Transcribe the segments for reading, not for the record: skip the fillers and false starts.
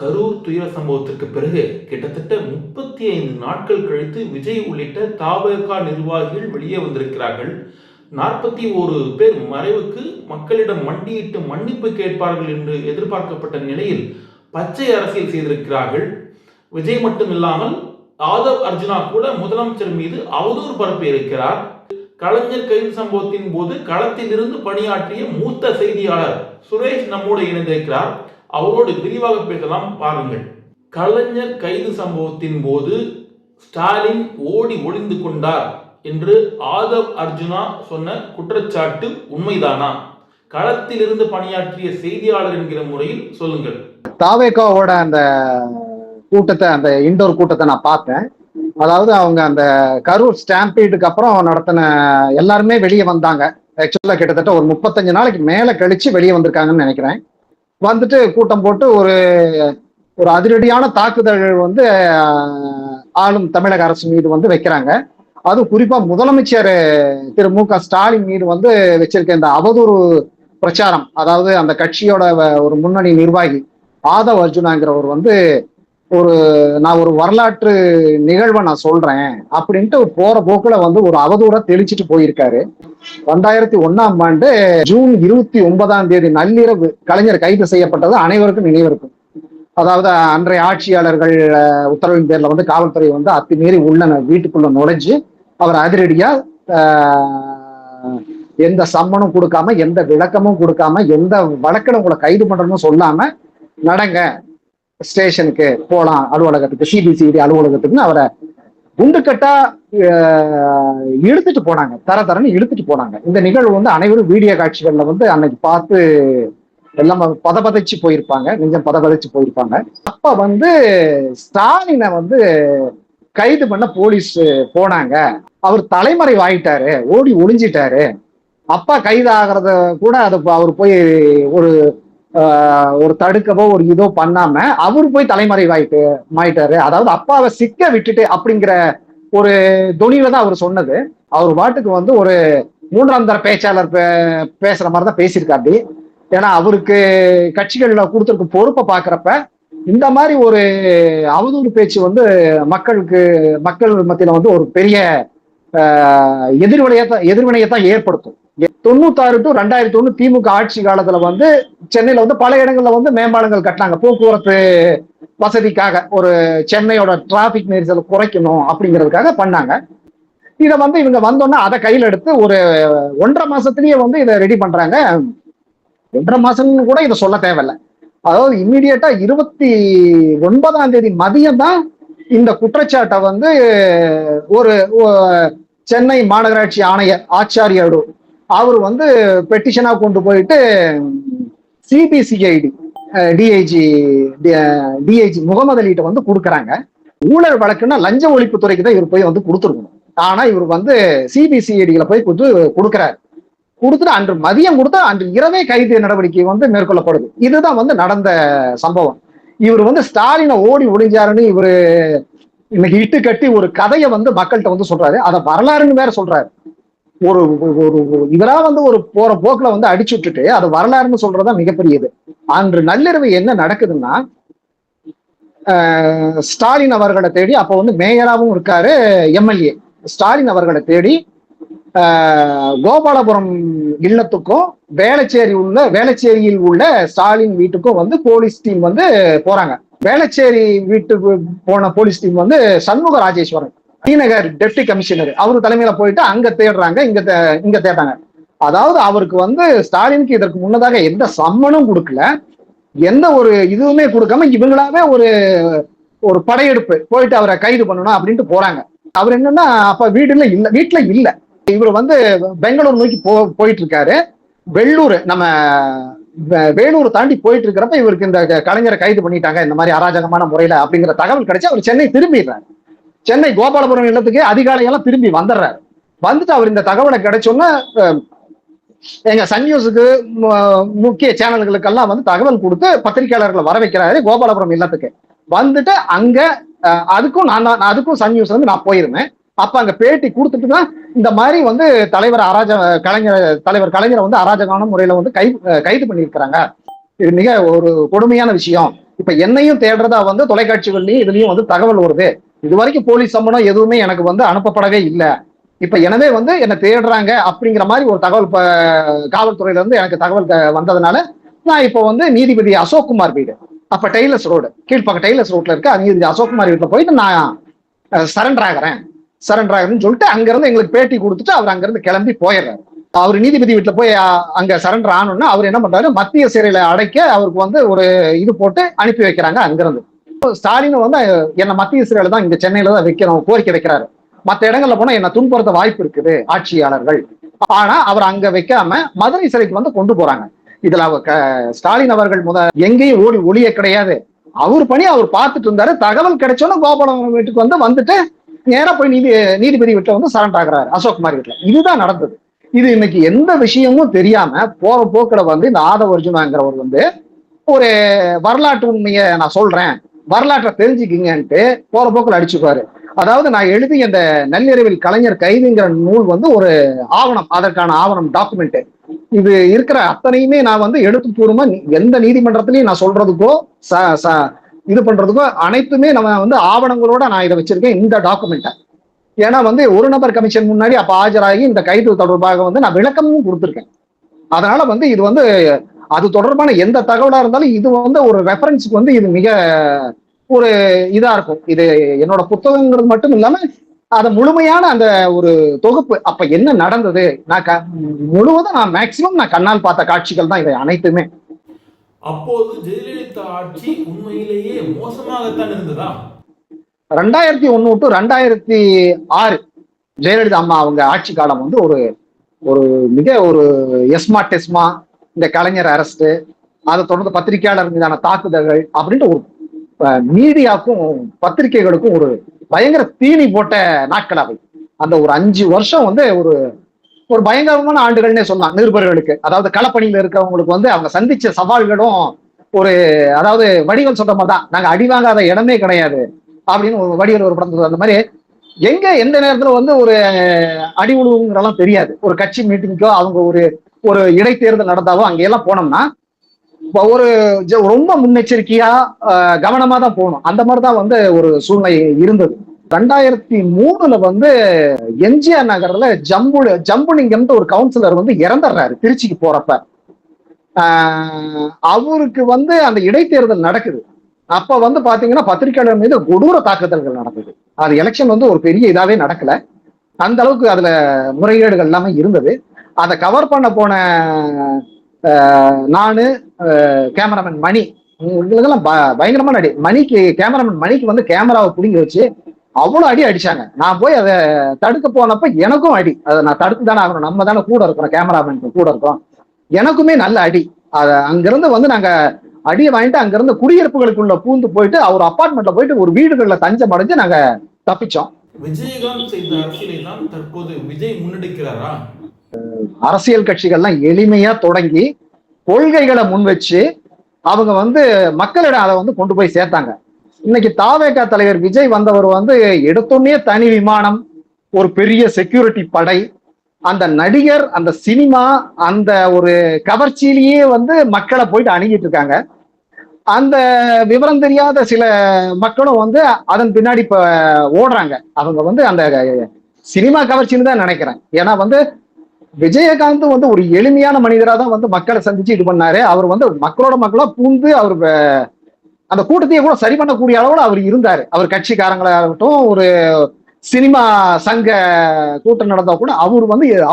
கரூர் துயர சம்பவத்திற்கு பிறகு கிட்டத்தட்ட 35 நாட்கள் கழித்து விஜய் உள்ளிட்ட தபக நிர்வாகிகள் வெளியே வந்திருக்கிறார்கள். 41 பேர் மறைவுக்கு மக்களிடம் மண்டியிட்டு மன்னிப்பு கேட்பார்கள் என்று எதிர்பார்க்கப்பட்ட நிலையில் பச்சை அரசியல் செய்திருக்கிறார்கள். விஜய் மட்டும் இல்லாமல் ஆதவ் அர்ஜுனா கூட முதலமைச்சர் மீது அவதூறு பரப்பி இருக்கிறார். கலைஞர் கைது சம்பவத்தின் போது களத்தில் இருந்து பணியாற்றிய மூத்த செய்தியாளர் சுரேஷ் நம்மோடு இணைந்திருக்கிறார். அவரோடு விரிவாக பேசலாம், பாருங்கள். கலைஞர் கைது சம்பவத்தின் போது ஸ்டாலின் ஓடி ஒளிந்து கொண்டார் என்று ஆதவ் அர்ஜுனா சொன்ன குற்றச்சாட்டு உண்மைதானா? களத்தில் இருந்து பணியாற்றிய செய்தியாளர் என்கிற முறையில் சொல்லுங்கள். தபகவோட அந்த கூட்டத்தை, அந்த இண்டோர் கூட்டத்தை நான் பார்த்தேன். அதாவது அவங்க அந்த கரூர் ஸ்டாம்பீடுக்கு அப்புறம் நடத்தின எல்லாருமே வெளியே வந்தாங்க. ஆக்சுவலா கிட்டத்தட்ட ஒரு 35 நாளைக்கு மேல கழிச்சு வெளியே வந்திருக்காங்கன்னு நினைக்கிறேன். வந்துட்டு கூட்டம் போட்டு ஒரு ஒரு அதிரடியான தாக்குதல் வந்து ஆளும் தமிழக அரசு மீது வந்து வைக்கிறாங்க. அதுவும் குறிப்பா முதலமைச்சர் திரு மு க ஸ்டாலின் மீது வந்து வச்சிருக்க இந்த அவதூறு பிரச்சாரம், அதாவது அந்த கட்சியோட ஒரு முன்னணி நிர்வாகி ஆதவ் அர்ஜுனாங்கிறவர் வந்து நான் ஒரு வரலாற்று நிகழ்வை நான் சொல்றேன் அப்படின்ட்டு போற போக்குல வந்து ஒரு அவதூறை தெளிச்சிட்டு போயிருக்காரு. 2001 ஜூன் 29 நள்ளிரவு கலைஞர் கைது செய்யப்பட்டது அனைவருக்கும் நினைவிருக்கும். அதாவது அன்றைய ஆட்சியாளர்கள் உத்தரவின் பேர்ல வந்து காவல்துறை வந்து அத்துமீறி வீட்டுக்குள்ள நுழைஞ்சு அவர் அதிரடியா எந்த சம்மனும் கொடுக்காம, எந்த விளக்கமும் கொடுக்காம, எந்த வழக்கில் உங்களை கைது பண்றதுன்னு சொல்லாம நடங்க ஸ்டேஷனுக்கு போலாம், அலுவலகத்துக்கு, சிபிசிஐடி அலுவலகத்துக்குன்னு அவரை குண்டுக்கட்டா இழுத்துட்டு போனாங்க. தரன்னு இழுத்துட்டு போனாங்க. இந்த நிகழ்வு வந்து அனைவரும் வீடியோ காட்சிகள்ல வந்து அன்னைக்கு பார்த்து எல்லாம் பதபதைச்சு போயிருப்பாங்க, நெஞ்சம் பதபதைச்சு போயிருப்பாங்க. அப்ப வந்து ஸ்டாலினை வந்து கைது பண்ண போலீஸ் போனாங்க. அவர் தலைமறைவாயிட்டாரு, ஓடி ஒளிஞ்சிட்டாரு. அப்பா கைது ஆகிறத கூட அவர் போய் ஒரு தடுக்கவோ ஒரு இதோ பண்ணாம அவர் போய் மாயிட்டாரு. அதாவது அப்பாவை சிக்க விட்டுட்டு அப்படிங்கிற ஒரு தொனியில தான் அவர் சொன்னது. அவர் பாட்டுக்கு வந்து ஒரு 3ஆம் தர பேச்சாளர் பேசுற மாதிரிதான் பேசியிருக்காரு. ஏன்னா அவருக்கு கட்சிகள்ல கொடுத்துருக்க பொறுப்பை பாக்குறப்ப இந்த மாதிரி ஒரு அவதூறு பேச்சு வந்து மக்கள் மத்தியில வந்து ஒரு பெரிய எதிர்வினையத்தான் ஏற்படுத்தும். 96 to 2001 திமுக ஆட்சி காலத்துல வந்து சென்னையில வந்து பல இடங்கள்ல வந்து மேம்பாலங்கள் கட்டினாங்க. போக்குவரத்து வசதிக்காக, ஒரு சென்னையோட டிராபிக் நெரிசல் குறைக்கணும் அப்படிங்கிறதுக்காக பண்ணாங்க. இதை வந்து இவங்க வந்தோன்னா அதை கையில் எடுத்து ஒரு 1.5 மாசத்திலேயே வந்து இதை ரெடி பண்றாங்க. 1.5 மாசம்னு கூட இதை சொல்ல தேவையில்லை. அதாவது இம்மிடியட்டா 29 மதியம் தான் இந்த குற்றச்சாட்டை வந்து ஒரு சென்னை மாநகராட்சி ஆணையர் ஆச்சாரியோடு அவர் வந்து பெட்டிஷனா கொண்டு போயிட்டு சிபிசிஐடி டிஐஜி முகமது அலிட்ட வந்து கொடுக்குறாங்க. ஊழல் வழக்குன்னா லஞ்ச ஒழிப்பு துறைக்கு தான் இவர் போய் வந்து கொடுத்துருக்கணும். ஆனா இவர் வந்து சிபிசிஐடியில போய் கொடுக்குறாரு. கொடுத்துட்டு அன்று மதியம் கொடுத்தா அன்று இரவே கைது நடவடிக்கை வந்து மேற்கொள்ளப்படுது. இதுதான் வந்து நடந்த சம்பவம். இவர் வந்து ஸ்டாலினை ஓடி ஒளிஞ்சாருன்னு இவரு இன்னைக்கு இட்டு கட்டி ஒரு கதையை வந்து மக்கள்கிட்ட வந்து சொல்றாரு. அதை வரலாறுன்னு வேற சொல்றாரு. ஒரு இவரா வந்து ஒரு போற போக்குல வந்து அடிச்சு விட்டுட்டு அது வரலாறுன்னு சொல்றதா மிகப்பெரியது. அன்று நள்ளிரவு என்ன நடக்குதுன்னா, ஸ்டாலின் அவர்களை தேடி, அப்ப வந்து மேயராகவும் இருக்காரு எம்எல்ஏ, ஸ்டாலின் அவர்களை தேடி கோபாலபுரம் இல்லத்துக்கும் வேளச்சேரியில் உள்ள ஸ்டாலின் வீட்டுக்கும் வந்து போலீஸ் டீம் வந்து போறாங்க. வேளச்சேரி வீட்டுக்கு போன போலீஸ் டீம் வந்து சண்முக ராஜேஸ்வரன் ஸ்ரீநகர் டெப்டி கமிஷனர் அவரு தலைமையில போயிட்டு அங்க தேடுறாங்க, இங்க தேடுறாங்க. அதாவது அவருக்கு வந்து ஸ்டாலினுக்கு இதற்கு முன்னதாக எந்த சம்மனும் கொடுக்கல, எந்த ஒரு இதுவுமே கொடுக்காம இவங்களாவே ஒரு படையெடுப்பு போயிட்டு அவரை கைது பண்ணணும் அப்படின்ட்டு போறாங்க. அவர் என்னன்னா அப்ப வீட்டுல இல்ல. இவர் வந்து பெங்களூர் நோக்கி போயிட்டு இருக்காரு. நம்ம வேலூர் தாண்டி போயிட்டு இருக்கிறப்ப இவருக்கு இந்த கலைஞரை கைது பண்ணிட்டாங்க இந்த மாதிரி அராஜகமான முறையில அப்படிங்கிற தகவல் கிடைச்சு அவர் சென்னை திரும்பிடுறாரு. சென்னை கோபாலபுரம் இல்லத்துக்கு அதிகாலையெல்லாம் திரும்பி வந்துடுறாரு. வந்துட்டு அவர் இந்த தகவலை கிடைச்சோன்னா எங்க சன் நியூஸுக்கு முக்கிய சேனல்களுக்கெல்லாம் வந்து தகவல் கொடுத்து பத்திரிகையாளர்களை வர வைக்கிறாரு கோபாலபுரம் இல்லத்துக்கு. வந்துட்டு அங்க அதுக்கும் சன் நியூஸ் வந்து நான் போயிருந்தேன். அப்ப அங்க பேட்டி கொடுத்துட்டு தான் இந்த மாதிரி வந்து தலைவர் கலைஞரை வந்து அராஜகமான முறையில வந்து கைது பண்ணியிருக்கிறாங்க. இது மிக ஒரு கொடுமையான விஷயம். இப்ப என்னையும் தேடுறதா வந்து தொலைக்காட்சிகள்லயும் இதுலயும் வந்து தகவல் வருது. இது வரைக்கும் போலீஸ் சம்மனம் எதுவுமே எனக்கு வந்து அனுப்பப்படவே இல்லை. இப்ப எனவே வந்து என்ன தேடுறாங்க அப்படிங்கிற மாதிரி ஒரு தகவல் காவல்துறையில இருந்து எனக்கு தகவல் வந்ததுனால நான் இப்போ வந்து நீதிபதி அசோக்குமார் வீடு, அப்ப டெய்லர்ஸ் ரோடு, கீழ்ப்பாக்கம் டெய்லர்ஸ் ரோட்ல இருக்க நீதிபதி அசோக்குமார் வீட்டுல போயிட்டு நான் சரண்டர் ஆகிறேன்னு சொல்லிட்டு அங்கிருந்து எங்களுக்கு பேட்டி கொடுத்துட்டு அவர் அங்கிருந்து கிளம்பி போயிடுறாரு. அவர் நீதிபதி வீட்டுல போய் அங்க சரண்டர் ஆனோம்னா அவர் என்ன பண்றாரு, மத்திய சிறையில அடைக்க அவருக்கு வந்து ஒரு இது போட்டு அனுப்பி வைக்கிறாங்க அங்கிருந்து. ஸ்டாலின் வந்து என்ன மத்திய சிறையில தான் இங்க சென்னையில தான் வைக்கிறோம் கோரிக்கை வைக்கிறாரு. மற்ற இடங்கள்ல போனா என்ன துன்புறுத்த வாய்ப்பு இருக்குது ஆட்சியாளர்கள். ஆனா அவர் அங்க வைக்காம மதுரை சிறைக்கு வந்து கொண்டு போறாங்க. இதுல ஸ்டாலின் அவர்கள் எங்கேயும் ஒளிய கிடையாது. அவர் பணி அவர் பார்த்துட்டு இருந்தாரு. தகவல் கிடைச்சோன்னு கோபாலம் வீட்டுக்கு வந்துட்டு நேரா போய் நீதிபதி வீட்டுல வந்து சரண்டர் ஆகிறாரு அசோக்குமார் வீட்டுல. இதுதான் நடந்தது. இது இன்னைக்கு எந்த விஷயமும் தெரியாம போற போக்குல வந்து இந்த ஆதவ அர்ஜுனாங்கிறவர் வந்து ஒரு வரலாற்று உண்மையை நான் சொல்றேன், வரலாற்றை தெரிஞ்சுக்கிங்கன்ட்டு போற போக்குல அடிச்சுப்பாரு. அதாவது நான் எழுதி இந்த நள்ளிரவில் கலைஞர் கைதுங்கிற நூல் வந்து ஒரு ஆவணம், அதற்கான ஆவணம் டாக்குமெண்ட். இது இருக்கிற அத்தனையுமே நான் வந்து எழுத்துப்பூர்வமா எந்த நீதிமன்றத்திலையும் நான் சொல்றதுக்கோ இது பண்றதுக்கோ அனைத்துமே நம்ம வந்து ஆவணங்களோட நான் இதை வச்சிருக்கேன் இந்த டாக்குமெண்ட்டை. ஏன்னா வந்து ஒரு நபர் கமிஷன் முன்னாடி அப்ப ஆஜராகி இந்த கைது தொடர்பாக வந்து நான் விளக்கமும் கொடுத்துருக்கேன். அதனால வந்து இது வந்து அது தொடர்பான எந்த தகவலா இருந்தாலும் இது வந்து ஒரு ரெஃபரன்ஸுக்கு வந்து இது மிக ஒரு இதா இருக்கும். இது என்னோட புத்தகங்கிறது மட்டும் இல்லாம அதை முழுமையான அந்த ஒரு தொகுப்பு. அப்ப என்ன நடந்தது நான் முழுவதும் நான் மேக்சிமம் நான் கண்ணால் பார்த்த காட்சிகள் தான் இவை அனைத்துமே. அப்போது ஜெயலலிதா ஆட்சி உண்மையிலேயே மோசமாகத்தான் இருந்ததா? 2001 டு 2006 ஜெயலலிதா அம்மா அவங்க ஆட்சி காலம் வந்து ஒரு ஒரு மிக ஒரு எஸ்மா டெஸ்மா, இந்த கலைஞர் அரஸ்ட், அதை தொடர்ந்து பத்திரிகையாளர் மீதான தாக்குதல்கள் அப்படின்ட்டு ஒரு மீடியாவுக்கும் பத்திரிகைகளுக்கும் ஒரு பயங்கர தீனி போட்ட நாட்கள் அவை. அந்த ஒரு 5 வருஷம் வந்து ஒரு ஒரு பயங்கரமான ஆண்டுகள்னே சொல்லலாம் நிருபர்களுக்கு. அதாவது களப்பணியில இருக்கிறவங்களுக்கு வந்து அவங்க சந்திச்ச சவால்களும் ஒரு அதாவது வடிவல் சொல்ற மாதிரி தான், நாங்க அடி வாங்காத இடமே கிடையாது அப்படின்னு ஒரு வடிவல் ஒரு படம். அந்த மாதிரி எங்க எந்த நேரத்துல வந்து ஒரு அடி உழுவுங்கிறலாம் தெரியாது. ஒரு கட்சி மீட்டிங்கோ அவங்க ஒரு ஒரு இடைத்தேர்தல் நடந்தாவோ அங்கெல்லாம் போனோம்னா ஒரு ரொம்ப முன்னெச்சரிக்கையா கவனமா தான் போகணும். அந்த மாதிரிதான் வந்து ஒரு சூழ்நிலை இருந்தது. 2003 வந்து எம்ஜிஆர் நகர்ல ஜம்புலிங்கம் ஒரு கவுன்சிலர் வந்து இறந்துடுறாரு திருச்சிக்கு போறப்ப. அவருக்கு வந்து அந்த இடைத்தேர்தல் நடக்குது. அப்ப வந்து பாத்தீங்கன்னா பத்திரிகையாளர் மீது கொடூர தாக்குதல்கள் நடக்குது. அது எலெக்ஷன் வந்து ஒரு பெரிய இதாவே நடக்கல, அந்த அளவுக்கு அதுல முறைகேடுகள் எல்லாமே இருந்தது. அதை கவர் பண்ண போன நானு கேமராமேன் மணி, இவங்களுக்கெல்லாம் பயங்கரமான அடி. கேமராமேன் மணிக்கு வந்து கேமராவை பிடிங்கி வச்சு அவ்வளவு அடி அடிச்சாங்க. நான் போய் அதை தடுக்க போனப்ப எனக்கும் அடி. அதை நான் தடுத்து தானே ஆகணும், நம்ம தானே கூட இருக்கிறோம், கேமராமேன் கூட இருக்கோம். எனக்குமே நல்ல அடி. அதை அங்கிருந்து வந்து நாங்க அடியை வாங்கிட்டு அங்கிருந்து குடியிருப்புகளுக்குள்ள பூந்து போயிட்டு அவர் அப்பார்ட்மெண்ட்ல போயிட்டு ஒரு வீடுகள்ல தஞ்சம் அடைஞ்சு நாங்க தப்பிச்சோம். விஜயகாந்த் செய்த அரசியலை தான் தற்போது விஜய் முன்னெடுக்கிறாரா? அரசியல் கட்சிகள்லாம் எளிமையா தொடங்கி கொள்கைகளை முன் வச்சு அவங்க வந்து மக்களிடம் அதை வந்து கொண்டு போய் சேர்த்தாங்க. இன்னைக்கு தாவேகா தலைவர் விஜய் வந்தவர் வந்து எடுத்தோன்னே தனி விமானம், ஒரு பெரிய செக்யூரிட்டி படை, அந்த நடிகர், அந்த சினிமா, அந்த ஒரு கவர்ச்சியிலேயே வந்து மக்களை போயிட்டு அணுகிட்டு இருக்காங்க. அந்த விவரம் தெரியாத சில மக்களும் வந்து அதன் பின்னாடி இப்ப ஓடுறாங்க. அவங்க வந்து அந்த சினிமா கவர்ச்சின்னு தான் நினைக்கிறேன். ஏன்னா வந்து விஜயகாந்த் வந்து ஒரு எளிமையான மனிதரா தான் வந்து மக்களை சந்திச்சு இது பண்ணாரு. அவர் வந்து மக்களோட மக்களா பூந்து அவர் அந்த கூட்டத்தையே கூட சரி பண்ணக்கூடிய அளவோட அவர் இருந்தாரு. அவர் கட்சிக்காரங்களாகட்டும், ஒரு சினிமா சங்க கூட்டம் நடந்தா கூட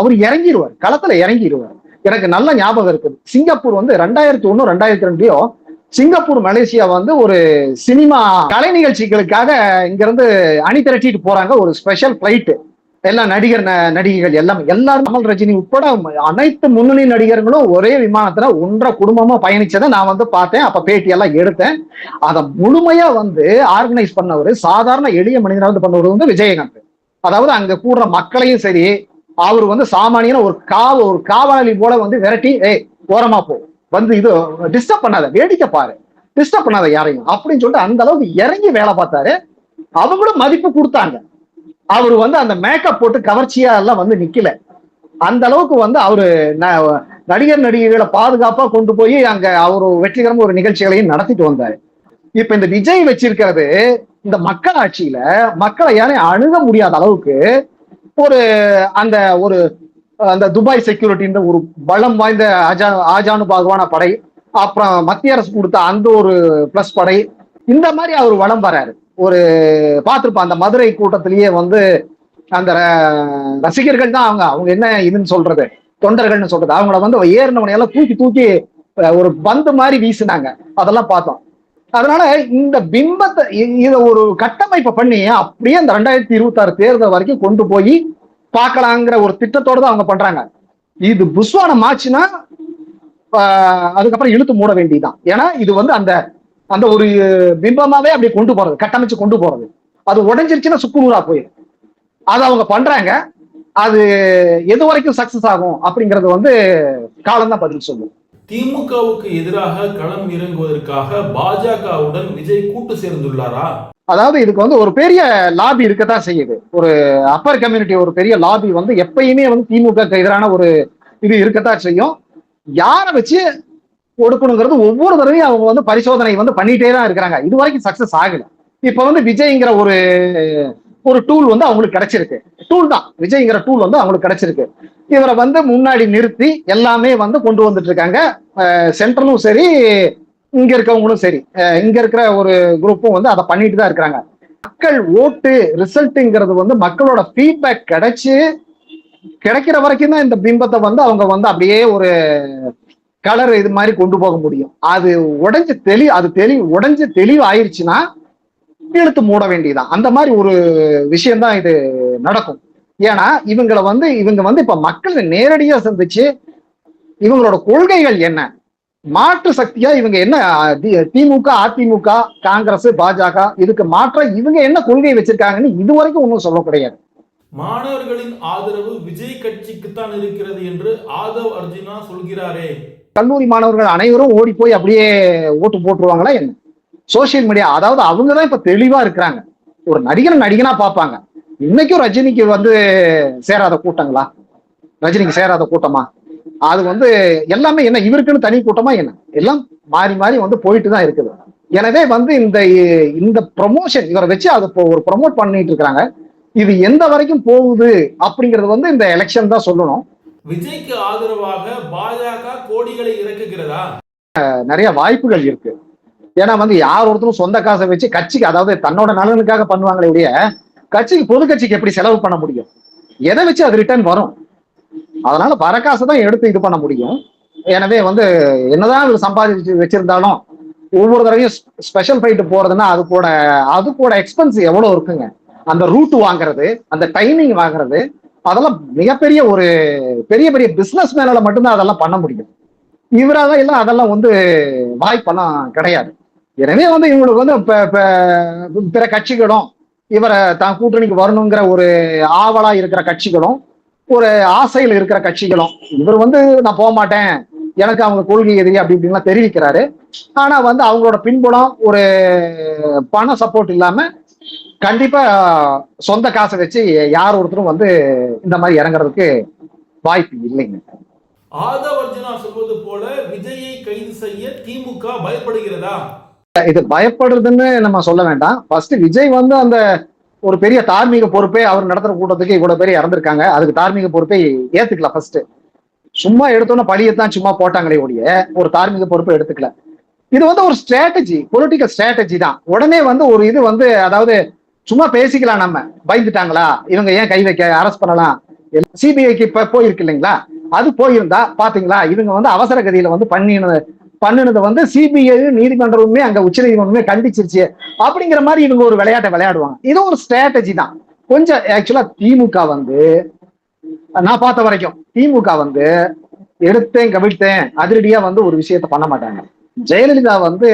அவர் இறங்கிடுவார், களத்துல இறங்கிடுவார். எனக்கு நல்ல ஞாபகம் இருக்குது. சிங்கப்பூர் வந்து 2001 2002 சிங்கப்பூர் மலேசியா வந்து ஒரு சினிமா கலை நிகழ்ச்சிகளுக்காக இங்க இருந்து அணி திரட்டிட்டு போறாங்க. ஒரு ஸ்பெஷல் பிளைட், எல்லாம் நடிகைகள் எல்லாரும் கமல் ரஜினி உட்பட அனைத்து முன்னணி நடிகர்களும் ஒரே விமானத்துல ஒன்றரை குடும்பமா பயணிச்சதை நான் வந்து பார்த்தேன். அப்ப பேட்டி எல்லாம் எடுத்தேன். அதை முழுமையா வந்து ஆர்கனைஸ் பண்ணவர், சாதாரண எளிய மனிதனா வந்து பண்ணவர் வந்து விஜயகாந்த். அதாவது அங்க கூடுற மக்களையும் சரி, அவர் வந்து சாமானியன ஒரு காவலாளி போல வந்து விரட்டி, ஓரமா போ, வந்து இது டிஸ்டர்ப் பண்ணாத, வேடிக்கை பாரு, டிஸ்டர்ப் பண்ணாத யாரையும் அப்படின்னு சொல்லிட்டு அந்த அளவுக்கு இறங்கி வேலை பார்த்தாரு. அவங்களும் மதிப்பு கொடுத்தாங்க. அவரு வந்து அந்த மேக்கப் போட்டு கவர்ச்சியா எல்லாம் வந்து நிக்கல. அந்த அளவுக்கு வந்து அவரு நடிகர்களை பாதுகாப்பா கொண்டு போய் அங்க அவரு வெற்றிகரமா ஒரு நிகழ்ச்சிகளையும் நடத்திட்டு வந்தாரு. இப்ப இந்த விஜய் வச்சிருக்கிறது இந்த மக்கள் ஆட்சியில மக்களை யாரையும் அணுக முடியாத அளவுக்கு ஒரு அந்த ஒரு அந்த துபாய் செக்யூரிட்டின்ற ஒரு பலம் வாய்ந்த ஆஜானுபாகுவான படை, அப்புறம் மத்திய அரசு கொடுத்த அந்த ஒரு பிளஸ் படை, இந்த மாதிரி அவர் வளம் வராரு. ஒரு பார்த்திருப்போம் அந்த மதுரை கூட்டத்திலேயே வந்து அந்த ரசிகர்கள் தான் அவங்க அவங்க என்ன இதுன்னு சொல்றது, தொண்டர்கள்னு சொல்றது, அவங்கள வந்து ஏறினவனையெல்லாம் தூக்கி தூக்கி ஒரு பந்து மாதிரி வீசினாங்க. அதெல்லாம் பார்த்தோம். அதனால இந்த பிம்பத்தை இதை ஒரு கட்டமைப்பை பண்ணி அப்படியே அந்த 2026 தேர்தல் வரைக்கும் கொண்டு போய் பார்க்கலாங்கிற ஒரு திட்டத்தோட தான் அவங்க பண்றாங்க. இது புஸ்வானம் ஆச்சுன்னா அதுக்கப்புறம் இழுத்து மூட வேண்டியதுதான். ஏன்னா இது வந்து அந்த அந்த ஒரு பிம்பமாவே அப்படி கொண்டு போறது, கட்டமைச்சு கொண்டு போறது. அது உடைஞ்சிருச்சுன்னா சுக்குநூறா போயிடும். அதை அவங்க பண்றாங்க. அது எது வரைக்கும் சக்சஸ் ஆகும் அப்படிங்கறது வந்து காலம் தான் பதில் சொல்லும். திமுகவுக்கு எதிராக களம் இறங்குவதற்காக பாஜகவுடன் விஜய் கூட்டு சேர்ந்துள்ளாரா? அதாவது இதுக்கு வந்து ஒரு பெரிய லாபி இருக்கத்தான் செய்யுது. ஒரு அப்பர் கம்யூனிட்டி ஒரு பெரிய லாபி வந்து எப்பயுமே வந்து திமுக எதிரான ஒரு இது இருக்கத்தான் செய்யும். யாரை வச்சு ஒடுக்கணுங்கிறது ஒவ்வொரு தடவையும் அவங்க வந்து பரிசோதனை வந்து பண்ணிட்டே தான் இருக்கிறாங்க. இது வரைக்கும் சக்சஸ் ஆகல. இப்ப வந்து விஜய்ங்கிற ஒரு டூல் வந்து அவங்களுக்கு கிடைச்சிருக்கு. டூல் தான், விஜய்ங்கிற டூல் வந்து அவங்களுக்கு கிடைச்சிருக்கு. இவரை வந்து முன்னாடி நிறுத்தி எல்லாமே வந்து கொண்டு வந்துட்டு இருக்காங்க. சென்ட்ரலும் சரி, இங்க இருக்கவங்களும் சரி, இங்க இருக்கிற ஒரு குரூப்பும் வந்து அதை பண்ணிட்டு தான் இருக்கிறாங்க. மக்கள் ஓட்டு ரிசல்ட்ங்கிறது வந்து மக்களோட ஃபீட்பேக் கிடைக்கிற வரைக்கும் தான் இந்த பிம்பத்தை வந்து அவங்க வந்து அப்படியே ஒரு கலர் இது மாதிரி கொண்டு போக முடியும். அது உடைஞ்சு தெளிவு ஆயிடுச்சுன்னா இழுத்து மூட வேண்டியதான். அந்த மாதிரி ஒரு விஷயம்தான் இது நடக்கும். ஏன்னா இவங்க வந்து இப்ப மக்களை நேரடியா சந்திச்சு இவங்களோட கொள்கைகள் என்ன, மாற்று சக்தியா இவங்க என்ன, திமுக, அதிமுக, காங்கிரஸ், பாஜக இதுக்கு மாற்ற இவங்க என்ன கொள்கை வச்சிருக்காங்கன்னு இதுவரைக்கும் ஒன்றும் சொல்ல கிடையாது. மாணவர்களின் ஆதரவு விஜய் கட்சிக்கு தான் இருக்கிறது என்று ஆதவ் அர்ஜுனா சொல்கிறாரே. கல்லூரி மாணவர்கள் அனைவரும் ஓடி போய் அப்படியே ஓட்டு போட்டுருவாங்களா என்ன? சோசியல் மீடியா, அதாவது அவங்கதான் இப்ப தெளிவா இருக்கிறாங்க. ஒரு நடிகனா பார்ப்பாங்க. இன்னைக்கும் ரஜினிக்கு வந்து சேராத கூட்டங்களா? ரஜினிக்கு சேராத கூட்டமா? அது வந்து எல்லாமே என்ன இவருக்குன்னு தனி கூட்டமா என்ன? எல்லாம் மாறி மாறி வந்து போயிட்டு தான் இருக்குது. எனவே வந்து இந்த ப்ரொமோஷன் இவரை வச்சு அதை ஒரு ப்ரொமோட் பண்ணிட்டு இருக்கிறாங்க. இது எந்த வரைக்கும் போகுது அப்படிங்கிறது வந்து இந்த எலெக்ஷன் தான் சொல்லணும். விஜய்க்கு ஆதரவாக பாஜக கோடிகளை இறக்குகிறதா? நிறைய வாய்ப்புகள் இருக்கு. ஏன்னா வந்து யார் ஒருத்தரும் சொந்த காசை வச்சு கட்சிக்கு, அதாவது தன்னோட நலனுக்காக பண்ணுவாங்களே ஒழிய கட்சிக்கு, பொது கட்சிக்கு எப்படி செலவு பண்ண முடியும்? எதை வச்சு அது ரிட்டர்ன் வரும்? அதனால வர காசை தான் எடுத்து இது பண்ண முடியும். எனவே வந்து என்னதான் இவர் சம்பாதிச்சு வச்சிருந்தாலும் ஒவ்வொரு தடவையும் ஸ்பெஷல் ஃபிளைட் போறதுன்னா அது கூட எக்ஸ்பென்ஸ் எவ்வளவு இருக்குங்க. அந்த ரூட் வாங்குறது, அந்த டைமிங் வாங்குறது, அதெல்லாம் மிகப்பெரிய ஒரு பெரிய பெரிய பிசினஸ் மேனால மட்டும்தான் அதெல்லாம் பண்ண முடியும். இவராக எல்லாம் அதெல்லாம் வந்து வாய்ப்பெல்லாம் கிடையாது. எனவே வந்து இவங்களுக்கு வந்து பிற கட்சிகளும் இவரை தான் கூட்டணிக்கு வரணுங்கிற ஒரு ஆவலா இருக்கிற கட்சிகளும், ஒரு ஆசையில் இருக்கிற கட்சிகளும், இவர் வந்து நான் போக மாட்டேன், எனக்கு அவங்க கொள்கை எதிரி அப்படி இப்படின்லாம் தெரிவிக்கிறாரு. ஆனா வந்து அவங்களோட பின்புலம் ஒரு பண சப்போர்ட் இல்லாம கண்டிப்பா சொந்த காசை வச்சு யார் ஒருத்தரும் வந்து இந்த மாதிரி இறங்குறதுக்கு வாய்ப்பு இல்லைங்க. ஆதவ் அர்ஜுனா சொல்வது போல விஜயை கைது செய்ய திமுக பயப்படுகிறதா? இது பயப்படுறதுன்னு நம்ம சொல்ல வேண்டாம். ஃபர்ஸ்ட் விஜய் வந்து அந்த ஒரு பெரிய தார்மீக பொறுப்பை அவர் நடத்துற கூட்டத்துக்கு இவ்வளவு பேர் இறந்திருக்காங்க, அதுக்கு தார்மீக பொறுப்பை ஏத்துக்கல. ஃபர்ஸ்ட் சும்மா எடுத்தோன்னா பழியத்தான் சும்மா போட்டாங்களே ஒழிய ஒரு தார்மீக பொறுப்பை எடுத்துக்கல. இது வந்து ஒரு ஸ்ட்ராட்டஜி, பொலிட்டிக்கல் ஸ்ட்ராட்டஜி தான். உடனே வந்து ஒரு இது வந்து, அதாவது சும்மா பேசிக்கலாம், நம்ம பயந்துட்டாங்களா இவங்க ஏன் கை வைக்க, அரெஸ்ட் பண்ணலாம், சிபிஐக்கு இப்ப போயிருக்கு இல்லைங்களா, அது போயிருந்தா பாத்தீங்களா இவங்க வந்து அவசர கதியில வந்து பண்ணினதை வந்து சிபிஐ நீதிமன்றமே அங்க உச்ச நீதிமன்றமே கண்டிச்சிருச்சு அப்படிங்கிற மாதிரி இவங்க ஒரு விளையாட்டை விளையாடுவாங்க. இது ஒரு ஸ்ட்ராட்டஜி தான். கொஞ்சம் ஆக்சுவலா திமுக வந்து நான் பார்த்த வரைக்கும் திமுக வந்து எடுத்தேன் கவிழ்த்தேன் அதிரடியா வந்து ஒரு விஷயத்த பண்ண மாட்டாங்க. ஜெயலலிதா வந்து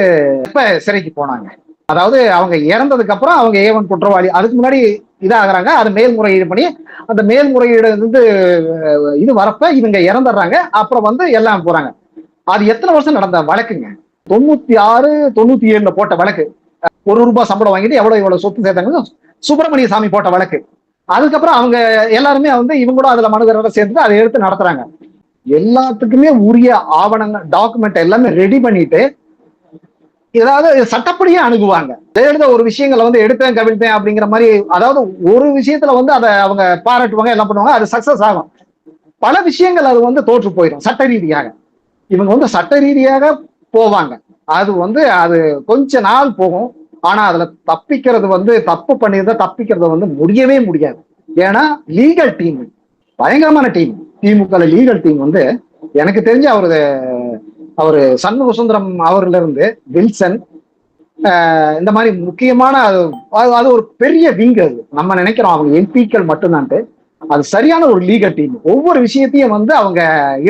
எப்ப சிறைக்கு போனாங்க, அதாவது அவங்க இறந்ததுக்கு அப்புறம் அவங்க ஏவன் குற்றவாளி, அதுக்கு முன்னாடி இதாகிறாங்க, அது மேல்முறையீடு பண்ணி அந்த மேல்முறையீடு வந்து இது வரப்ப இவங்க இறந்துடுறாங்க. அப்புறம் வந்து எல்லாம் போறாங்க. அது எத்தனை வருஷம் நடந்த வழக்குங்க? 96, 97 போட்ட வழக்கு. ₹1 சம்பளம் வாங்கிட்டு எவ்வளவு சொத்து சேர்த்தாங்க, சுப்பிரமணிய சாமி போட்ட வழக்கு. அதுக்கப்புறம் அவங்க எல்லாருமே வந்து இவங்களும் அதுல மனுதாரரோட சேர்ந்து அதை எடுத்து நடத்துறாங்க. எல்லாத்துக்குமே உரிய ஆவணங்கள், டாக்குமெண்ட் எல்லாமே ரெடி பண்ணிட்டு ஏதாவது சட்டப்படியே அணுகுவாங்க. ஜெயலலிதா ஒரு விஷயங்களை வந்து எடுத்தேன் கவிழ்த்தேன் அப்படிங்கிற மாதிரி, அதாவது ஒரு விஷயத்துல வந்து அதை அவங்க பாராட்டுவாங்க, எல்லாம் பண்ணுவாங்க, அது சக்சஸ் ஆகும். பல விஷயங்கள் அது வந்து தோற்று போயிடும் சட்ட ரீதியாக. இவங்க வந்து சட்ட ரீதியாக போவாங்க, அது வந்து அது கொஞ்ச நாள் போகும். ஆனா அதுல தப்பிக்கிறது வந்து, தப்பு பண்ணியிருந்தா தப்பிக்கிறது வந்து முடியவே முடியாது. ஏன்னா லீகல் டீம் பயங்கரமான டீம். திமுக லீகல் டீம் வந்து எனக்கு தெரிஞ்சு அவரு சண்முக சுந்தரம் அவர்ல இருந்து வில்சன், இந்த மாதிரி முக்கியமான அது ஒரு பெரிய விங். அது நம்ம நினைக்கிறோம் அவங்க எம்பிக்கள் மட்டும்தான்ட்டு, அது சரியான ஒரு லீகல் டீம். ஒவ்வொரு விஷயத்தையும் வந்து அவங்க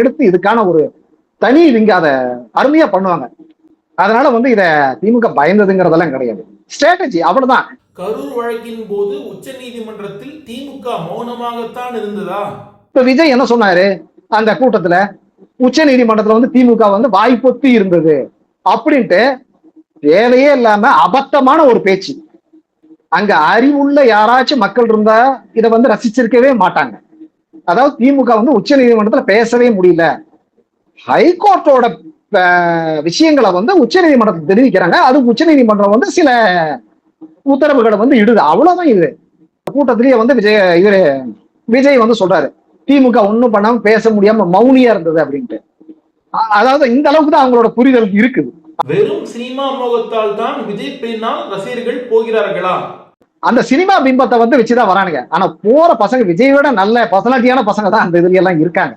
எடுத்து இதுக்கான ஒரு தனி விங்க அதை அருமையா பண்ணுவாங்க. அதனால வந்து இத திமுக பயந்ததுங்கிறதெல்லாம் கிடையாது, ஸ்ட்ராட்டஜி அவ்வளவுதான். கரூர் வழக்கின் போது உச்ச நீதிமன்றத்தில் திமுக மௌனமாகத்தான் இருந்ததா? இப்ப விஜய் என்ன சொன்னாரு அந்த கூட்டத்துல? உச்ச நீதிமன்றத்துல வந்து திமுக வந்து வாய்ப்பொத்தி இருந்தது அப்படின்ட்டு தேவையே இல்லாம அபத்தமான ஒரு பேச்சு. அங்க அறிவுள்ள யாராச்சும் மக்கள் இருந்தா இதை வந்து ரசிச்சிருக்கவே மாட்டாங்க. அதாவது திமுக வந்து உச்ச நீதிமன்றத்துல பேசவே முடியல, ஹைகோர்ட்டோட விஷயங்களை வந்து உச்ச நீதிமன்றத்தில் தெரிவிக்கிறாங்க, அது உச்ச நீதிமன்றம் வந்து சில உத்தரவுகளை வந்து இடுது, அவ்வளவுதான். இது கூட்டத்திலேயே வந்து விஜய் வந்து சொல்றாரு திமுக ஒண்ணும் பண்ணாம பேச முடியாம மௌனியா இருந்தது அப்படின்ட்டு. அதாவது இந்த அளவுக்கு தான் அவங்களோட புரிதல் இருக்குது. வெறும் சினிமா மோகத்தால் தான் விஜய் பின்னால் ரசிகர்கள் போகிறார்களா? அந்த சினிமா பிம்பத்தை வந்து வச்சுதான் வரானுங்க. ஆனா போற பசங்க விஜயோட நல்ல பர்சனாலிட்டியான பசங்க தான் அந்த இதுல எல்லாம் இருக்காங்க.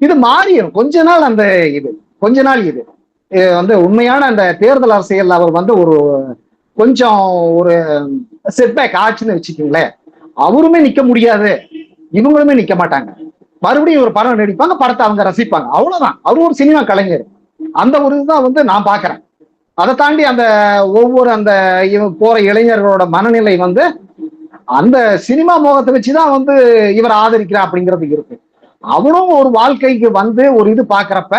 இது மாறியும் கொஞ்ச நாள் அந்த இது கொஞ்ச நாள் இது வந்து உண்மையான அந்த தேர்தல் அரசியல் அவர் வந்து ஒரு கொஞ்சம் ஒரு செட்பேக் ஆச்சுன்னு வச்சுக்கீங்களேன். அவருமே நிக்க முடியாது, இவங்களுமே நிக்க மாட்டாங்க. மறுபடியும் ஒரு படம் நடிப்பாங்க, படத்தை அவங்க ரசிப்பாங்க, அவ்வளவுதான். அவரு ஒரு சினிமா கலைஞர். அந்த ஒரு இதுதான் வந்து நான் பாக்குறேன். அதை தாண்டி அந்த ஒவ்வொரு அந்த போற இளைஞர்களோட மனநிலை வந்து அந்த சினிமா மோகத்தை வச்சுதான் வந்து இவர் ஆதரிக்கிறார் அப்படிங்கிறது இருக்கு. அவரும் ஒரு வாழ்க்கைக்கு வந்து ஒரு இது பாக்குறப்ப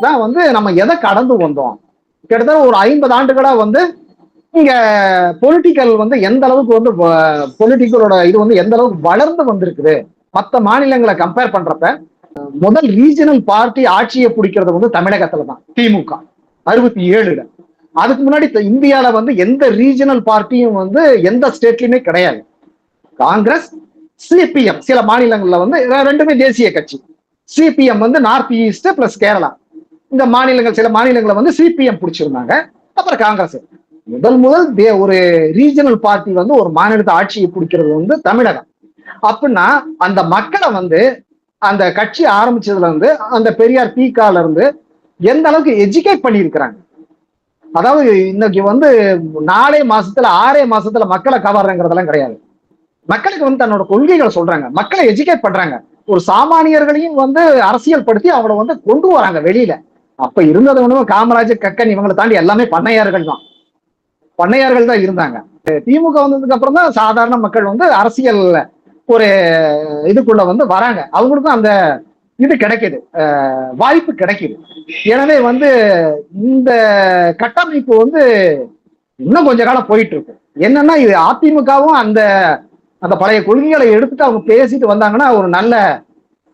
தான் வந்து நம்ம எதை கடந்து வந்தோம். கிட்டத்தட்ட ஒரு 50 ஆண்டுகளா வந்து இங்க பொலிட்டிக்கல் வந்து எந்த அளவுக்கு வந்து பொலிட்டிக்கலோட இது வந்து எந்த அளவுக்கு வளர்ந்து வந்திருக்குது. மற்ற மாநிலங்களை கம்பேர் பண்றப்ப முதல் ரீஜனல் பார்ட்டி ஆட்சியை பிடிக்கிறது வந்து தமிழகத்துல தான் திமுக 67. அதுக்கு முன்னாடி இந்தியால வந்து எந்த ரீஜனல் பார்ட்டியும் வந்து எந்த ஸ்டேட்லயுமே கிடையாது. காங்கிரஸ், சிபிஎம் சில மாநிலங்கள்ல வந்து ரெண்டுமே தேசிய கட்சி. சிபிஎம் வந்து நார்த் ஈஸ்ட் பிளஸ் கேரளா, இந்த மாநிலங்கள் சில மாநிலங்களை வந்து சிபிஎம் பிடிச்சிருந்தாங்க. அப்புறம் காங்கிரஸ். முதல் ஒரு ரீஜனல் பார்ட்டி வந்து ஒரு மாநிலத்தை ஆட்சியை பிடிக்கிறது வந்து தமிழகம். அப்படின்னா அந்த மக்களை வந்து அந்த கட்சி ஆரம்பிச்சதுல இருந்து அந்த பெரியார் பீகால இருந்து எந்த அளவுக்கு எஜுகேட் பண்ணியிருக்கிறாங்க. அதாவது இன்னைக்கு வந்து 4 மாசத்துல 6 மாசத்துல மக்களை கவர்றங்கிறதெல்லாம் கிடையாது. மக்களுக்கு வந்து தன்னோட கொள்கைகளை சொல்றாங்க, மக்களை எஜுகேட் பண்றாங்க. ஒரு சாமானியர்களையும் வந்து அரசியல் படுத்தி அவங்கள வந்து கொண்டு வராங்க வெளியில. அப்ப இருந்தது ஒண்ணுமே காமராஜர், கக்கன் இவங்களை தாண்டி எல்லாமே பண்ணையார்கள் தான் இருந்தாங்க. திமுக வந்ததுக்கு அப்புறம் தான் சாதாரண மக்கள் வந்து அரசியல் ஒரு இதுக்குள்ள வந்து வராங்க. அவங்களுக்கும் அந்த இது கிடைக்குது, வாய்ப்பு கிடைக்குது. எனவே வந்து இந்த கட்டமைப்பு வந்து இன்னும் கொஞ்ச காலம் போயிட்டு இருக்கு. என்னன்னா இது அதிமுகவும் அந்த அந்த பழைய கொள்கைகளை எடுத்துட்டு அவங்க பேசிட்டு வந்தாங்கன்னா ஒரு நல்ல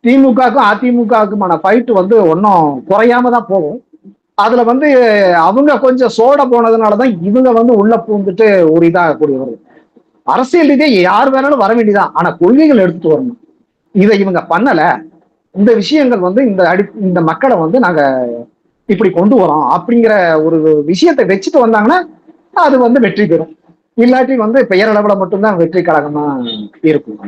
திமுகவுக்கும் அதிமுகவுக்குமான ஃபைட் வந்து ஒன்றும் குறையாம தான் போகும். அதுல வந்து அவங்க கொஞ்சம் சோட போனதுனாலதான் இவங்க வந்து உள்ள பூந்துட்டு ஒரு இதாகக்கூடியவர்கள். அரசியல் இதே யார் வேணாலும் வர வேண்டியதான், ஆனா கொள்கைகள் எடுத்துட்டு வரணும். இதை இவங்க பண்ணல. இந்த விஷயங்கள் வந்து இந்த மக்களை வந்து நாங்க இப்படி கொண்டு வரோம் அப்படிங்கிற ஒரு விஷயத்தை வச்சுட்டு வந்தாங்கன்னா அது வந்து வெற்றி பெறும். இல்லாட்டி வந்து பெயரளவுல மட்டும்தான் வெற்றி கழகமா இருக்கும்.